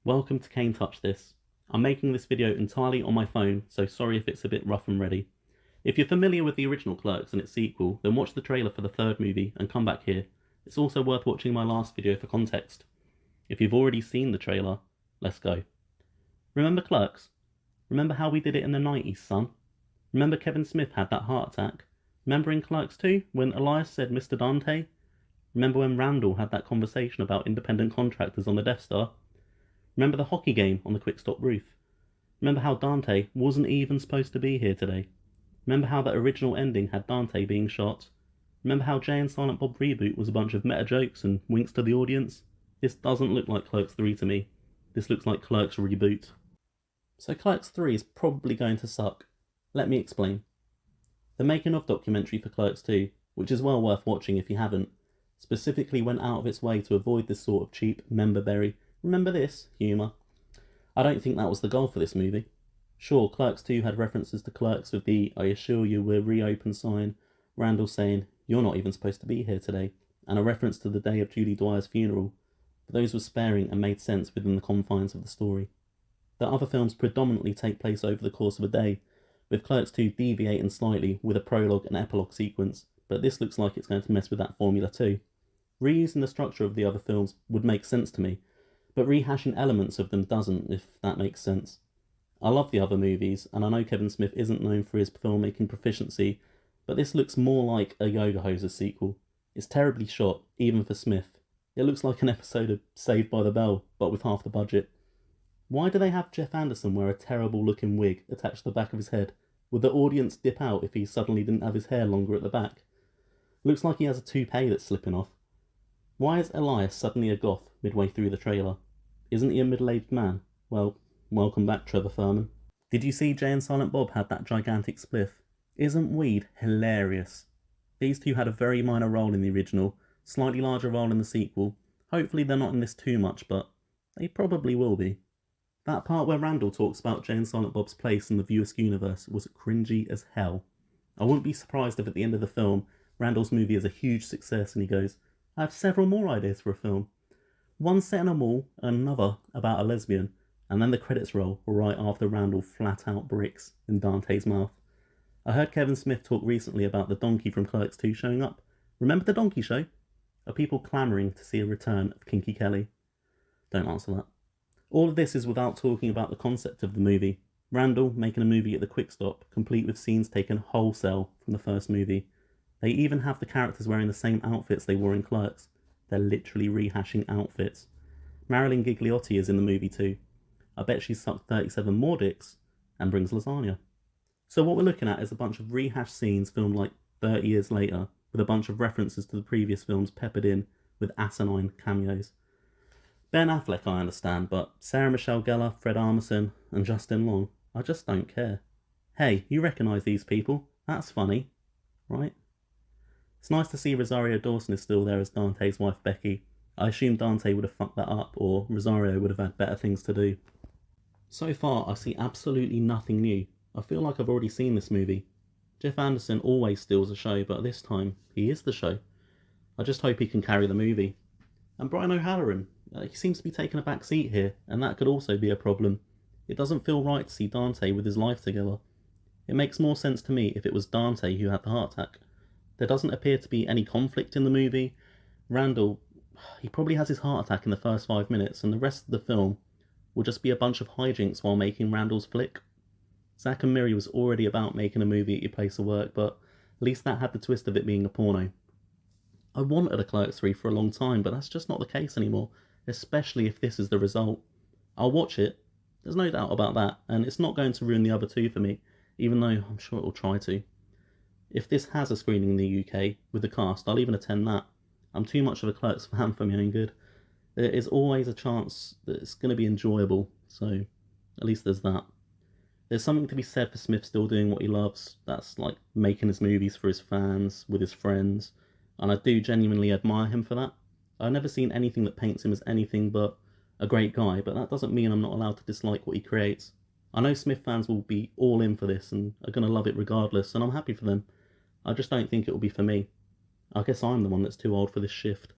Welcome to Kane Touch This. I'm making this video entirely on my phone, so sorry if it's a bit rough and ready. If you're familiar with the original Clerks and its sequel, then watch the trailer for the third movie and come back here. It's also worth watching my last video for context. If you've already seen the trailer, let's go. Remember Clerks? Remember how we did it in the 90s, son? Remember Kevin Smith had that heart attack? Remember in Clerks 2 when Elias said Mr. Dante? Remember when Randall had that conversation about independent contractors on the Death Star? Remember the hockey game on the Quickstop roof? Remember how Dante wasn't even supposed to be here today? Remember how that original ending had Dante being shot? Remember how Jay and Silent Bob Reboot was a bunch of meta jokes and winks to the audience? This doesn't look like Clerks 3 to me. This looks like Clerks Reboot. So Clerks 3 is probably going to suck. Let me explain. The making of documentary for Clerks 2, which is well worth watching if you haven't, specifically went out of its way to avoid this sort of cheap member-berry remember this humour. I don't think that was the goal for this movie. Sure, Clerks 2 had references to Clerks with the "I assure you we're reopen" sign, Randall saying "you're not even supposed to be here today," and a reference to the day of Judy Dwyer's funeral, but those were sparing and made sense within the confines of the story. The other films predominantly take place over the course of a day, with Clerks 2 deviating slightly with a prologue and epilogue sequence, but this looks like it's going to mess with that formula too. Reusing the structure of the other films would make sense to me, but rehashing elements of them doesn't, if that makes sense. I love the other movies, and I know Kevin Smith isn't known for his filmmaking proficiency, but this looks more like a Yoga Hosers sequel. It's terribly shot, even for Smith. It looks like an episode of Saved by the Bell, but with half the budget. Why do they have Jeff Anderson wear a terrible looking wig attached to the back of his head? Would the audience dip out if he suddenly didn't have his hair longer at the back? Looks like he has a toupee that's slipping off. Why is Elias suddenly a goth midway through the trailer? Isn't he a middle-aged man? Well, welcome back, Trevor Furman. Did you see Jay and Silent Bob had that gigantic spliff? Isn't weed hilarious? These two had a very minor role in the original, slightly larger role in the sequel. Hopefully they're not in this too much, but they probably will be. That part where Randall talks about Jay and Silent Bob's place in the View Askew universe was cringy as hell. I wouldn't be surprised if at the end of the film, Randall's movie is a huge success and he goes, "I have several more ideas for a film. One set in a mall, another about a lesbian," and then the credits roll right after Randall flat out bricks in Dante's mouth. I heard Kevin Smith talk recently about the donkey from Clerks 2 showing up. Remember the donkey show? Are people clamouring to see a return of Kinky Kelly? Don't answer that. All of this is without talking about the concept of the movie. Randall making a movie at the Quickstop, complete with scenes taken wholesale from the first movie. They even have the characters wearing the same outfits they wore in Clerks. They're literally rehashing outfits. Marilyn Gigliotti is in the movie too. I bet she's sucked 37 more dicks and brings lasagna. So what we're looking at is a bunch of rehashed scenes filmed like 30 years later, with a bunch of references to the previous films peppered in with asinine cameos. Ben Affleck I understand, but Sarah Michelle Gellar, Fred Armisen, and Justin Long, I just don't care. Hey, you recognise these people? That's funny, right? It's nice to see Rosario Dawson is still there as Dante's wife Becky. I assume Dante would have fucked that up, or Rosario would have had better things to do. So far, I see absolutely nothing new. I feel like I've already seen this movie. Jeff Anderson always steals a show, but this time, he is the show. I just hope he can carry the movie. And Brian O'Halloran, he seems to be taking a back seat here, and that could also be a problem. It doesn't feel right to see Dante with his life together. It makes more sense to me if it was Dante who had the heart attack. There doesn't appear to be any conflict in the movie. Randall, he probably has his heart attack in the first 5 minutes, and the rest of the film will just be a bunch of hijinks while making Randall's flick. Zack and Miri was already about making a movie at your place of work, but at least that had the twist of it being a porno. I wanted a Clerks 3 for a long time, but that's just not the case anymore, especially if this is the result. I'll watch it, there's no doubt about that, and it's not going to ruin the other two for me, even though I'm sure it will try to. If this has a screening in the UK with the cast, I'll even attend that. I'm too much of a Clerks fan for my own good. There is always a chance that it's going to be enjoyable, so at least there's that. There's something to be said for Smith still doing what he loves. That's like making his movies for his fans, with his friends, and I do genuinely admire him for that. I've never seen anything that paints him as anything but a great guy, but that doesn't mean I'm not allowed to dislike what he creates. I know Smith fans will be all in for this and are going to love it regardless, and I'm happy for them. I just don't think it will be for me. I guess I'm the one that's too old for this shift.